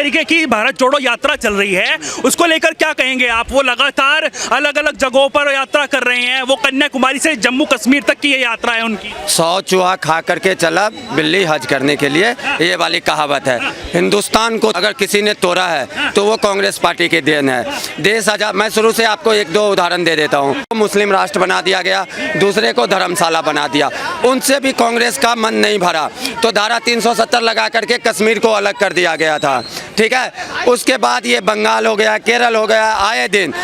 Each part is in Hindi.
तरीके की भारत जोड़ो यात्रा चल रही है, उसको लेकर क्या कहेंगे आप? वो लगातार अलग अलग जगहों पर यात्रा कर रहे हैं, वो कन्याकुमारी से जम्मू कश्मीर तक की ये यात्रा है उनकी। 100 चूहा खा करके चला बिल्ली हज करने के लिए, ये वाली कहावत है। हिंदुस्तान को अगर किसी ने तोड़ा है तो वो कांग्रेस पार्टी की देन है। देश आजाद, मैं शुरू से आपको एक दो उदाहरण दे देता हूँ। मुस्लिम राष्ट्र बना दिया गया, दूसरे को धर्मशाला बना दिया, उनसे भी कांग्रेस का मन नहीं भरा तो धारा 370 लगा करके कश्मीर को अलग कर दिया गया था, ठीक है। उसके बाद ये बंगाल हो गया, केरल हो गया, आए दिन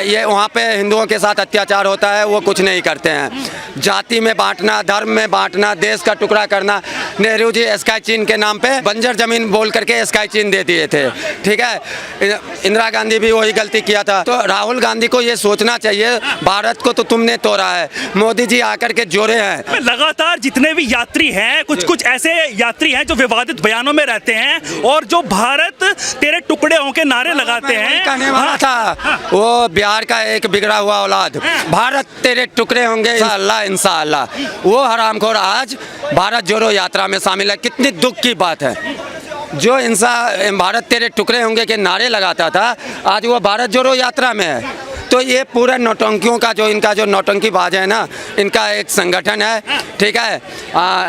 ये वहाँ पे हिंदुओं के साथ अत्याचार होता है, वो कुछ नहीं करते हैं। जाति में बांटना, धर्म में बांटना, देश का टुकड़ा करना। नेहरू जी स्काई चीन के नाम पे बंजर जमीन बोल करके स्काई चीन दे दिए थे, ठीक है। इंदिरा गांधी भी वही गलती किया था। तो राहुल गांधी को ये सोचना चाहिए, भारत को तो तुमने तोड़ा है, मोदी जी आकर के जोड़े हैं। लगातार जितने भी यात्री हैं, कुछ ऐसे यात्री हैं जो विवादित बयानों में रहते हैं और जो भारत तेरे टुकड़े हों के नारे लगाते हैं। कहने वाला था वो बिहार का एक बिगड़ा हुआ औलाद, भारत तेरे टुकड़े होंगे इंशाअल्लाह इंशाअल्लाह। वो हरामखोर आज भारत जोड़ो यात्रा में शामिल है। कितनी दुख की बात है, जो इंसान भारत तेरे टुकड़े होंगे के नारे लगाता था, आज वो भारत जोड़ो यात्रा में है। तो ये पूरा नौटंकियों का जो इनका जो नौटंकीबाज है ना, इनका एक संगठन है, ठीक है।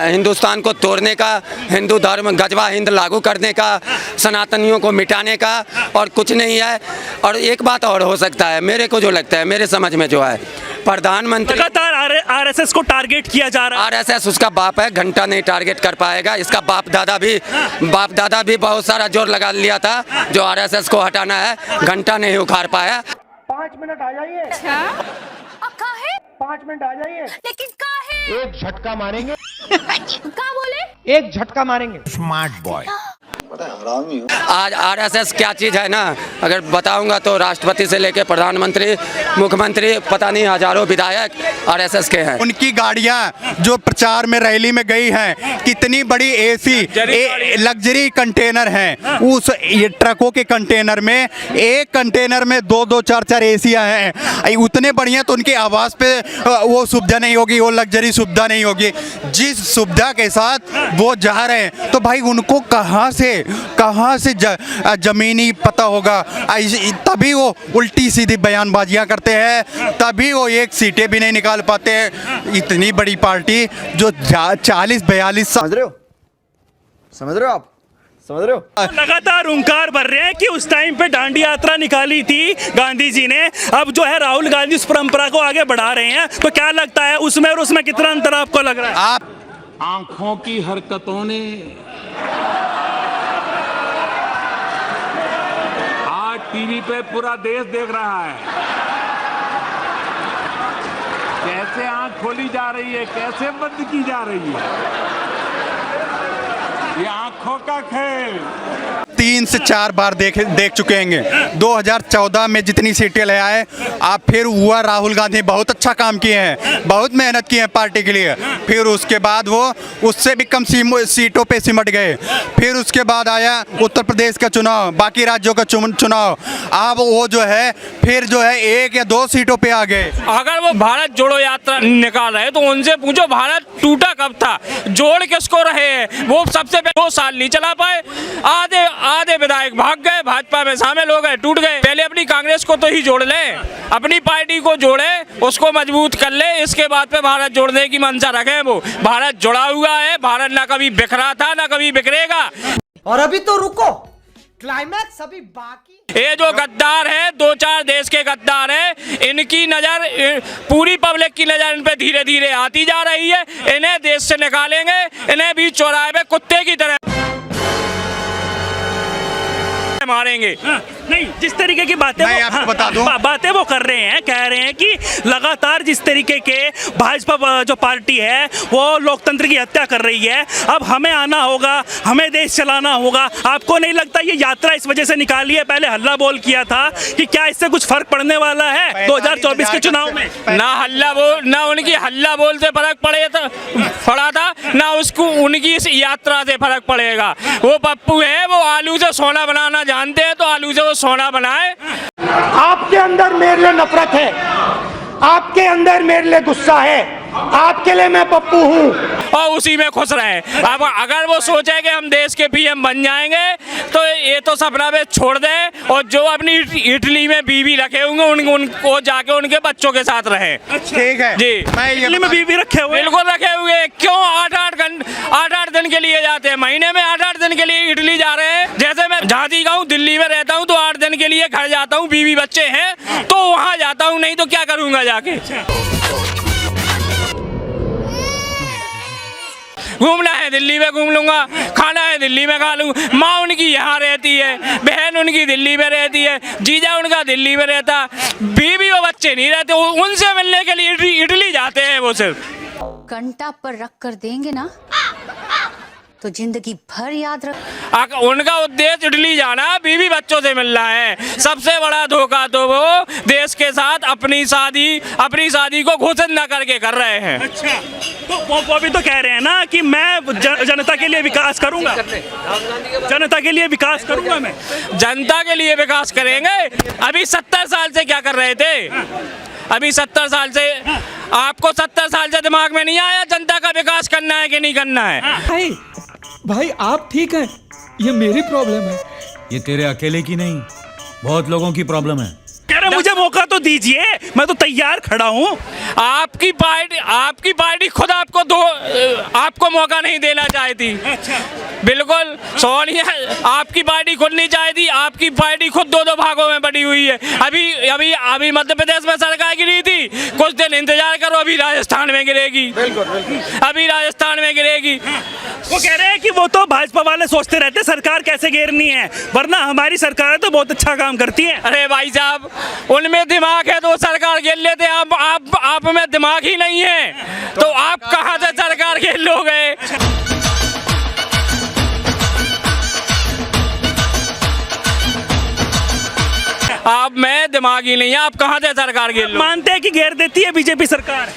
हिंदुस्तान को तोड़ने का, हिंदू धर्म गजवा हिंद लागू करने का, सनातनियों को मिटाने का, और कुछ नहीं है। और एक बात और हो सकता है, मेरे को जो लगता है, मेरे समझ में जो है, प्रधानमंत्री लगातार आरएसएस को टारगेट किया जा रहा है। आरएसएस उसका बाप है, घंटा नहीं टारगेट कर पाएगा। इसका बाप दादा भी बहुत सारा जोर लगा लिया था जो आरएसएस को हटाना है, घंटा नहीं उखाड़ पाया। 5 मिनट आ जाइए। अच्छा, अब कहाँ है? 5 मिनट आ जाइए। लेकिन कहाँ है? एक झटका मारेंगे। कहाँ बोले? एक झटका मारेंगे। Smart boy. आज आरएसएस क्या चीज है ना, अगर बताऊंगा तो राष्ट्रपति से लेकर प्रधानमंत्री, मुख्यमंत्री, पता नहीं हजारों विधायक आरएसएस के हैं। उनकी गाड़ियां जो प्रचार में रैली में गई हैं, कितनी बड़ी एसी लग्जरी कंटेनर हैं। उस ट्रकों के कंटेनर में, एक कंटेनर में 2-2, 4-4 एसियां हैं। उतने बढ़िया तो उनके आवास पे वो सुविधा नहीं होगी, वो लग्जरी सुविधा नहीं होगी जिस सुविधा के साथ वो जा रहे हैं। तो भाई उनको कहाँ से जमीनी पता होगा? तभी वो उल्टी सीधी बयानबाजियां करते हैं, तभी वो एक सीटें भी नहीं निकाल पाते हैं। इतनी बड़ी पार्टी जो 40-42 समझ रहे हो आप? समझ रहे हो? लगातार हुंकार भर रहे हैं कि उस टाइम पे दांडी यात्रा निकाली थी गांधी जी ने, अब जो है राहुल गांधी उस परंपरा को आगे बढ़ा रहे हैं। तो क्या लगता है उसमें और उसमें कितना अंतर आपको लग रहा है? आप आंखों की हरकतों ने आज टीवी पे पूरा देश देख रहा है, कैसे आंख खोली जा रही है, कैसे बंद की जा रही है। ये आंखों का खेल 3 से 4 बार देख चुके हैं। 2014 में जितनी सीटें ले आए, आप फिर हुआ राहुल गांधी बहुत अच्छा काम किए हैं, बहुत मेहनत की है पार्टी के लिए। फिर उसके बाद वो उससे भी कम सीटों पे सिमट गए। फिर उसके बाद आया उत्तर प्रदेश का चुनाव, बाकी राज्यों का चुनाव। अब वो जो है फिर जो है 1 या 2 सीटों पे आ गए। अगर वो भारत जोड़ो यात्रा निकाल रहे तो उनसे पूछो भारत टूटा कब था, जोड़ किसको रहे हैं? वो सबसे 2 साल नहीं चला पाए, आधे विधायक भाग गए, भाजपा में शामिल हो गए, टूट गए। पहले अपनी कांग्रेस को तो ही जोड़ ले, अपनी पार्टी को जोड़े, उसको मजबूत कर ले, इसके बाद पे भारत जोड़ने की मंशा रखे। वो भारत जुड़ा हुआ है, भारत ना कभी बिखरा था ना कभी बिखरेगा। और अभी तो रुको, क्लाइमैक्स अभी बाकी। ये जो गद्दार है, 2-4 देश के गद्दार है, इनकी नजर, पूरी पब्लिक की नजर इन पे धीरे धीरे आती जा रही है। इन्हें देश से निकालेंगे, इन्हें भी चौराहे पे कुत्ते की तरह मारेंगे। नहीं, जिस तरीके की बातें मैं आपको बता दूं, बातें वो कर रहे हैं, कह रहे हैं कि लगातार जिस तरीके के भाजपा जो पार्टी है वो लोकतंत्र की हत्या कर रही है, अब हमें आना होगा, हमें देश चलाना होगा। आपको नहीं लगता ये यात्रा इस वजह से निकाली है? पहले हल्ला बोल किया था कि क्या इससे कुछ फर्क पड़ने वाला है 2024 के चुनाव में? ना हल्ला बोल, ना उनकी हल्ला बोल से फर्क पड़ा था, ना उसको उनकी इस यात्रा से फर्क पड़ेगा। वो पप्पू है, वो आलू से सोना बनाना जानते हैं, तो आलू से वो सोना बनाए। आपके अंदर मेरे लिए नफरत है, आपके अंदर मेरे लिए गुस्सा है, आपके लिए मैं पप्पू हूँ। और उसी में खुश रहे। अब अगर वो सोचे कि हम देश के पीएम बन जाएंगे तो ये तो सपना पे छोड़ दें, और जो अपनी इटली में बीवी रखे होंगे उनको जाके उनके बच्चों के साथ रहे। ठीक है जी, मैं इटली में बीवी रखे हुए? बिल्कुल रखे हुए। क्यों 8-8 दिन के लिए जाते हैं, महीने में 8-8 दिन के लिए इटली जा रहे हैं। जैसे मैं झांसी का हूँ, दिल्ली में रहता हूँ तो 8 दिन के लिए घर जाता हूँ, बीवी बच्चे हैं तो वहाँ जाता हूँ, नहीं तो क्या करूँगा जाके। घूमना है दिल्ली में घूम लूंगा, खाना है दिल्ली में खा लूंगा। माँ उनकी यहाँ रहती है, बहन उनकी दिल्ली में रहती है, जीजा उनका दिल्ली में रहता, बीवी और बच्चे नहीं रहते। उनसे मिलने के लिए इटली जाते हैं वो सिर्फ। घंटा पर रख कर देंगे ना तो जिंदगी भर याद रख। उनका उद्देश्य इटली जाना, बीवी बच्चों से मिलना है। सबसे बड़ा धोखा तो वो देश के साथ अपनी शादी को घोषित न करके कर रहे हैं। अच्छा, तो वो भी तो कह रहे हैं ना कि मैं जनता के लिए विकास करूंगा, जनता के लिए विकास करूंगा। मैं जनता के लिए विकास करेंगे। अभी 70 साल से क्या कर रहे थे? अभी 70 साल से आपको 70 साल से दिमाग में नहीं आया जनता का विकास करना है कि नहीं करना है? भाई आप ठीक हैं, ये मेरी प्रॉब्लम है। ये तेरे अकेले की नहीं, बहुत लोगों की प्रॉब्लम है। कह रहे मुझे मौका तो दीजिए, मैं तो तैयार खड़ा हूँ। आपकी पार्टी खुद आपको मौका नहीं देना चाहती। अच्छा, बिल्कुल सोनिया, आपकी पार्टी खुद नहीं चाहती। आपकी पार्टी खुद 2-2 भागों में बटी हुई है। अभी मध्य प्रदेश में सरकार गिरी थी, कुछ दिन इंतजार करो, अभी राजस्थान में गिरेगी। अभी राजस्थान में गिरेगी। वो कह रहे हैं कि वो तो भाजपा वाले सोचते रहते सरकार कैसे घेरनी है, वरना हमारी सरकार तो बहुत अच्छा काम करती है। अरे भाई साहब, उनमें दिमाग है तो सरकार घेर लेते। आप में दिमाग ही नहीं है तो आप कहां से सरकार घेर लोगे? आप में दिमाग ही नहीं है, आप कहां से सरकार घेर लोगे? मानते हैं कि घेर देती है बीजेपी सरकार?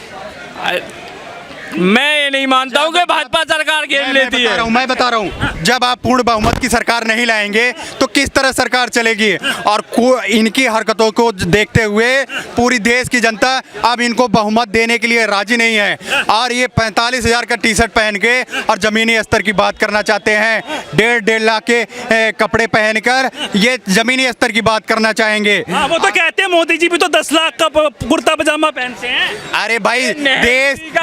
मैं ये नहीं मानता हूँ कि भाजपा सरकार घेर लेती है। मैं बता रहा हूँ, जब आप पूर्ण बहुमत की सरकार नहीं लाएंगे तो किस तरह सरकार चलेगी? और इनकी हरकतों को देखते हुए पूरी देश की जनता अब इनको बहुमत देने के लिए राजी नहीं है। और ये 45,000 का टी-शर्ट पहन के और जमीनी स्तर की बात करना चाहते हैं, 1.5 लाख के कपड़े पहनकर ये जमीनी स्तर की बात करना चाहेंगे। वो तो कहते हैं मोदी जी भी तो 10 लाख का कुर्ता पजामा पहनते हैं। अरे भाई,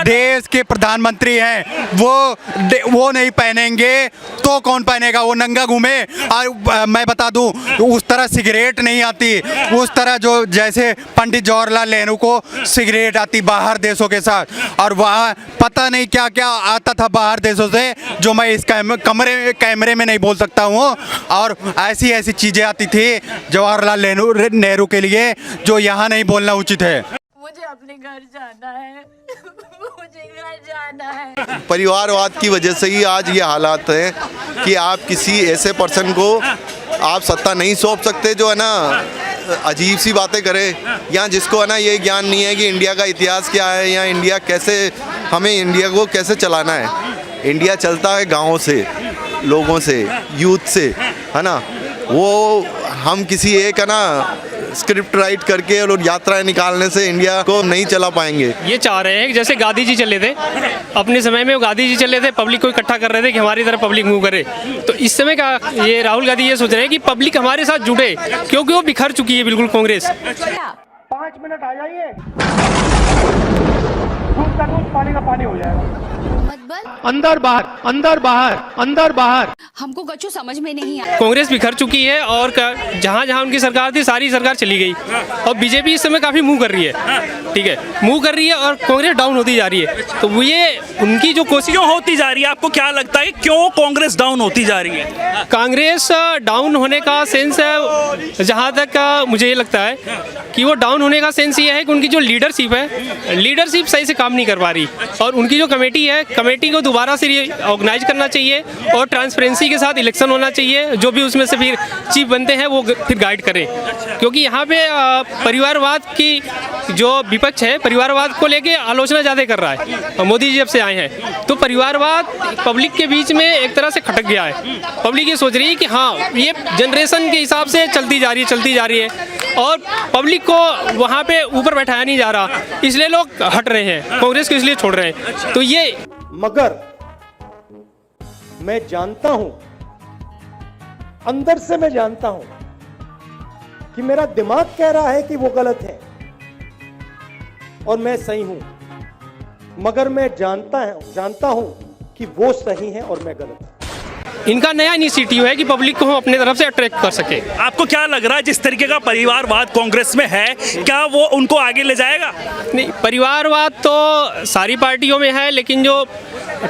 देश के प्रधानमंत्री हैं, वो नहीं पहनेंगे तो कौन पहनेगा? वो नंगा घूमे। और मैं बता दूं, उस तरह सिगरेट नहीं आती, उस तरह जो जैसे पंडित जवाहरलाल नेहरू को सिगरेट आती बाहर देशों के साथ, और वहाँ पता नहीं क्या क्या आता था बाहर देशों से जो मैं इस कैमरे में नहीं बोल सकता हूँ। और ऐसी ऐसी चीज़ें आती थी जवाहरलाल नेहरू के लिए जो यहाँ नहीं बोलना उचित है। मुझे अपने घर जाना है, मुझे घर जाना है। परिवारवाद की वजह से ही आज ये हालात हैं कि आप किसी ऐसे पर्सन को आप सत्ता नहीं सौंप सकते जो है ना अजीब सी बातें करे, या जिसको है ना ये ज्ञान नहीं है कि इंडिया का इतिहास क्या है या इंडिया कैसे, हमें इंडिया को कैसे चलाना है। इंडिया चलता है गाँवों से, लोगों से, यूथ से, है ना। वो हम किसी एक है ना स्क्रिप्ट राइट करके और यात्राएं निकालने से इंडिया को नहीं चला पाएंगे। ये चाह रहे हैं कि जैसे गांधी जी चले थे अपने समय में, गांधी जी चले थे, पब्लिक को इकट्ठा कर रहे थे कि हमारी तरफ पब्लिक मूव करे। तो इस समय का ये राहुल गांधी ये सोच रहे हैं कि पब्लिक हमारे साथ जुड़े, क्योंकि वो बिखर चुकी है बिल्कुल कांग्रेस। 5 मिनट आ जाइए, दूध का दूध, पानी का पानी हो जाएगा। अंदर बाहर, अंदर बाहर, अंदर बाहर। हमको कछु समझ में नहीं आया। कांग्रेस बिखर चुकी है और जहाँ जहाँ उनकी सरकार थी सारी सरकार चली गई, और बीजेपी इस समय काफी मूव कर रही है। ठीक है, मूव कर रही है और कांग्रेस डाउन होती जा रही है। तो वो ये उनकी जो कोशिश होती जा रही है, आपको क्या लगता है क्यों कांग्रेस डाउन होती जा रही है? कांग्रेस डाउन होने का सेंस है, जहाँ तक मुझे ये लगता है कि वो डाउन होने का सेंस ये है कि उनकी जो लीडरशिप है, लीडरशिप सही से काम नहीं कर पा रही। और उनकी जो कमेटी है, कमेटी को दोबारा से ऑर्गेनाइज करना चाहिए और ट्रांसपेरेंसी के साथ इलेक्शन होना चाहिए। जो भी उसमें से फिर चीफ बनते हैं वो फिर गाइड करें, क्योंकि यहाँ पे परिवारवाद की जो विपक्ष है, परिवारवाद को लेके आलोचना ज़्यादा कर रहा है। मोदी जी जब से आए हैं तो परिवारवाद पब्लिक के बीच में एक तरह से खटक गया है। पब्लिक ये सोच रही है कि हाँ, ये जनरेशन के हिसाब से चलती जा रही है और पब्लिक को वहाँ पे ऊपर बैठाया नहीं जा रहा, इसलिए लोग हट रहे हैं, कांग्रेस को इसलिए छोड़ रहे हैं। तो ये मगर मैं जानता हूं, अंदर से मैं जानता हूं कि मेरा दिमाग कह रहा है कि वो गलत है और मैं सही हूं, मगर मैं जानता हूं कि वो सही है और मैं गलत हूं। इनका नया इनिशिएटिव है कि पब्लिक को हम अपने तरफ से अट्रैक्ट कर सके। आपको क्या लग रहा है जिस तरीके का परिवारवाद कांग्रेस में है, क्या वो उनको आगे ले जाएगा? नहीं, परिवारवाद तो सारी पार्टियों में है, लेकिन जो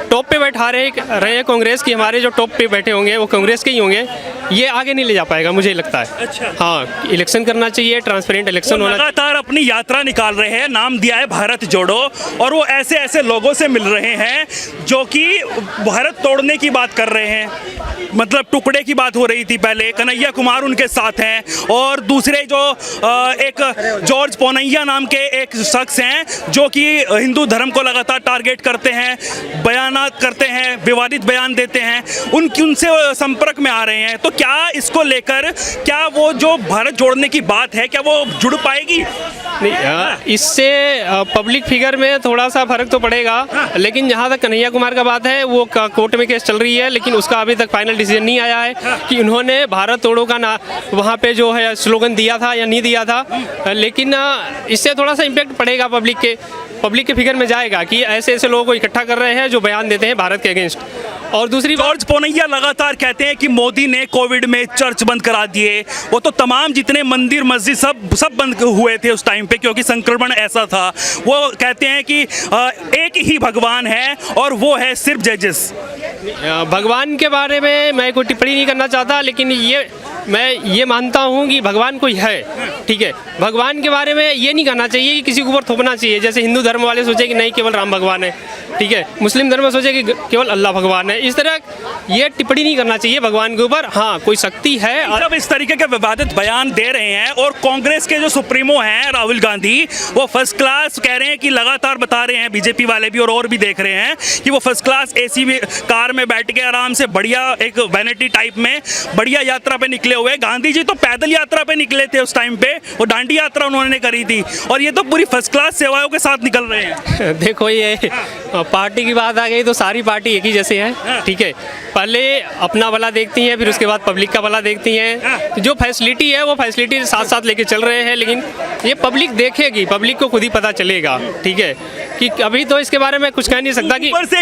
टॉप पे बैठा रहे हैं कांग्रेस की, हमारे जो टॉप पे बैठे होंगे वो कांग्रेस के ही होंगे, ये आगे नहीं ले जा पाएगा मुझे लगता है। अच्छा। हाँ, इलेक्शन करना चाहिए, ट्रांसपेरेंट इलेक्शन होना। लगातार अपनी यात्रा निकाल रहे हैं, नाम दिया है भारत जोड़ो, और वो ऐसे ऐसे लोगों से मिल रहे हैं जो कि भारत तोड़ने की बात कर रहे हैं, मतलब टुकड़े की बात हो रही थी पहले, कन्हैया कुमार उनके साथ हैं, और दूसरे जो एक जॉर्ज पोनैया नाम के एक शख्स हैं जो कि हिंदू धर्म को लगातार टारगेट करते हैं, बयानात करते हैं, विवादित बयान देते हैं, उनसे संपर्क में आ रहे हैं। तो क्या इसको लेकर क्या वो जो भारत जोड़ने की बात है, क्या वो जुड़ पाएगी? नहीं, इससे पब्लिक फिगर में थोड़ा सा फर्क तो पड़ेगा, लेकिन जहाँ तक कन्हैया कुमार का बात है, वो कोर्ट में केस चल रही है, लेकिन उसका अभी तक फाइनल डिसीजन नहीं आया है कि उन्होंने भारत तोड़ो का ना वहाँ पे जो है स्लोगन दिया था या नहीं दिया था। लेकिन इससे थोड़ा सा इम्पैक्ट पड़ेगा, पब्लिक के फिगर में जाएगा कि ऐसे ऐसे लोगों को इकट्ठा कर रहे हैं जो बयान देते हैं भारत के अगेंस्ट। और दूसरी जॉर्ज पोनैया लगातार कहते हैं कि मोदी ने कोविड में चर्च बंद करा दिए, वो तो तमाम जितने मंदिर मस्जिद सब बंद हुए थे उस टाइम पे, क्योंकि संक्रमण ऐसा था। वो कहते हैं कि एक ही भगवान है और वो है सिर्फ जजेस। भगवान के बारे में मैं कोई टिप्पणी नहीं करना चाहता, लेकिन मैं ये मानता हूँ कि भगवान कोई है, ठीक है। भगवान के बारे में ये नहीं कहना चाहिए कि किसी के ऊपर थोपना चाहिए, जैसे हिंदू धर्म वाले सोचे कि नहीं केवल राम भगवान है, ठीक है, मुस्लिम धर्म में सोचे कि केवल अल्लाह भगवान है। इस तरह ये टिप्पणी नहीं करना चाहिए भगवान के ऊपर। हाँ, कोई शक्ति है। और जब इस तरीके के विवादित बयान दे रहे हैं, और कांग्रेस के जो सुप्रीमो हैं राहुल गांधी, वो फर्स्ट क्लास कह रहे हैं कि लगातार बता रहे हैं, बीजेपी वाले भी और भी देख रहे हैं कि वो फर्स्ट क्लास एसी कार में बैठ के आराम से बढ़िया एक वैनिटी टाइप में बढ़िया यात्रा पे निकले हुए। गांधी जी तो पैदल यात्रा पे निकले थे उस टाइम पे, वो डांडी यात्रा उन्होंने करी थी, और ये तो पूरी फर्स्ट क्लास सेवाओं के साथ निकल रहे हैं। देखो, ये पार्टी की बात आ गई तो सारी पार्टी एक ही जैसे है, ठीक है। पहले अपना भला देखती हैं, फिर उसके बाद पब्लिक का भला देखती हैं। जो फैसिलिटी है वो फैसिलिटी साथ साथ लेके चल रहे हैं, लेकिन ये पब्लिक देखेगी, पब्लिक को खुद ही पता चलेगा, ठीक है, कि अभी तो इसके बारे में कुछ कह नहीं सकता। कि ऊपर से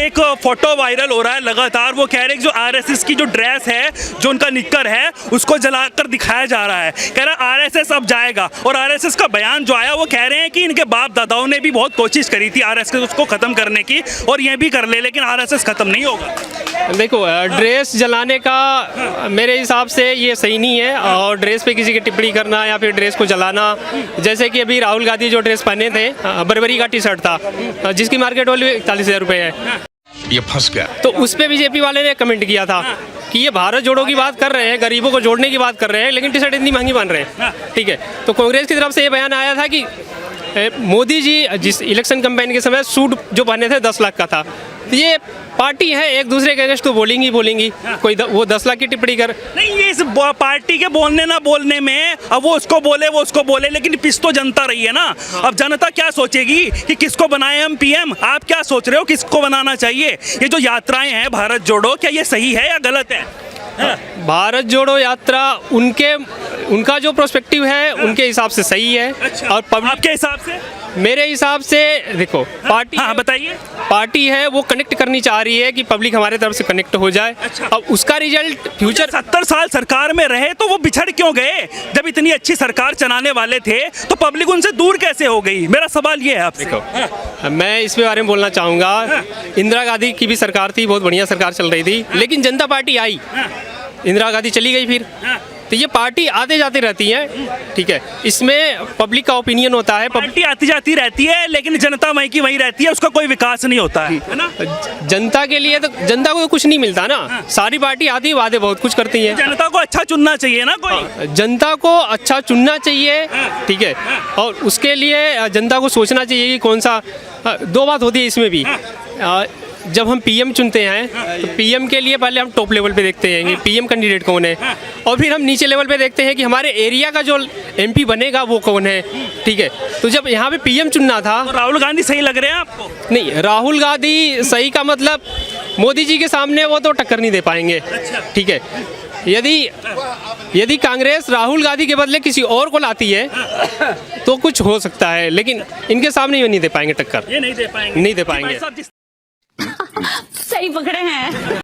एक फोटो वायरल हो रहा है लगातार, वो कह रहे हैं जो आरएसएस की जो ड्रेस है, जो उनका निक्कर है, उसको जलाकर दिखाया जा रहा है। कह रहा है आरएसएस अब जाएगा, और आरएसएस का बयान जो आया वो कह रहे हैं कि इनके बाप दादाओं ने भी बहुत कोशिश करी थी आरएसएस को खत्म करने की, और ये भी कर ले, लेकिन आरएसएस खत्म नहीं होगा। देखो, ड्रेस जलाने का मेरे हिसाब से ये सही नहीं है, और ड्रेस पे किसी की टिप्पणी करना या फिर ड्रेस को जलाना, जैसे कि अभी राहुल गांधी जो ड्रेस पहने थे, बर्बरी का टी शर्ट था जिसकी मार्केट वैल्यू 41,000 रुपये है, ये फंस गया। तो उस पे बीजेपी वाले ने कमेंट किया था कि ये भारत जोड़ो की बात कर रहे हैं, गरीबों को जोड़ने की बात कर रहे हैं, लेकिन टी शर्ट इतनी महंगी बन रहे हैं, ठीक है। तो कांग्रेस की तरफ से ये बयान आया था कि मोदी जी जिस इलेक्शन कैंपेन के समय सूट जो पहने थे 10 लाख का था। ये पार्टी है, एक दूसरे के अगेंस्ट तो बोलेंगी कोई वो 10 लाख की टिप्पणी कर नहीं। ये इस पार्टी के बोलने ना बोलने में, अब वो उसको बोले, लेकिन पिस तो जनता रही है ना। अब जनता क्या सोचेगी कि किसको बनाए हम पीएम? आप क्या सोच रहे हो, किसको बनाना चाहिए? ये जो यात्राएं हैं भारत जोड़ो, क्या ये सही है या गलत है? भारत जोड़ो यात्रा उनका जो प्रोस्पेक्टिव है उनके हिसाब से सही है। अच्छा, और आपके हिसाब से? मेरे हिसाब से देखो, पार्टी, हाँ बताइए, पार्टी है वो कनेक्ट करनी चाह रही है कि पब्लिक हमारे तरफ से कनेक्ट हो जाए। अच्छा। अब उसका रिजल्ट फ्यूचर 70 साल सरकार में रहे तो वो बिछड़ क्यों गए? जब इतनी अच्छी सरकार चलाने वाले थे तो पब्लिक उनसे दूर कैसे हो गई? मेरा सवाल ये है आपसे। देखो, मैं इस बारे में बोलना चाहूँगा, इंदिरा गांधी की भी सरकार थी, बहुत बढ़िया सरकार चल रही थी, लेकिन जनता पार्टी आई, इंदिरा गांधी चली गई फिर। तो ये पार्टी आते जाते रहती है, ठीक है, इसमें पब्लिक का ओपिनियन होता है। पार्टी आती जाती रहती है, लेकिन जनता वहीं की वहीं रहती है, उसका कोई विकास नहीं होता है ना। जनता के लिए तो जनता को कुछ नहीं मिलता ना। सारी पार्टी आती है, वादे बहुत कुछ करती है। जनता को अच्छा चुनना चाहिए ना कोई। जनता को अच्छा चुनना चाहिए, ठीक है, और उसके लिए जनता को सोचना चाहिए कि कौन सा। दो बात होती है इसमें भी, जब हम पीएम चुनते हैं तो पीएम के लिए पहले हम टॉप लेवल पे देखते हैं कि पीएम कैंडिडेट कौन है, और फिर हम नीचे लेवल पे देखते हैं कि हमारे एरिया का जो एमपी बनेगा वो कौन है। ठीक है, तो जब यहाँ पे पीएम चुनना था, तो राहुल गांधी सही लग रहे हैं आपको? नहीं, राहुल गांधी सही का मतलब मोदी जी के सामने वो तो टक्कर नहीं दे पाएंगे। ठीक है, यदि कांग्रेस राहुल गांधी के बदले किसी और को लाती है तो कुछ हो सकता है, लेकिन इनके सामने ये नहीं दे पाएंगे टक्कर, ये नहीं दे पाएंगे, नहीं दे पाएंगे। भाई साहब, जिस सही पकड़े हैं।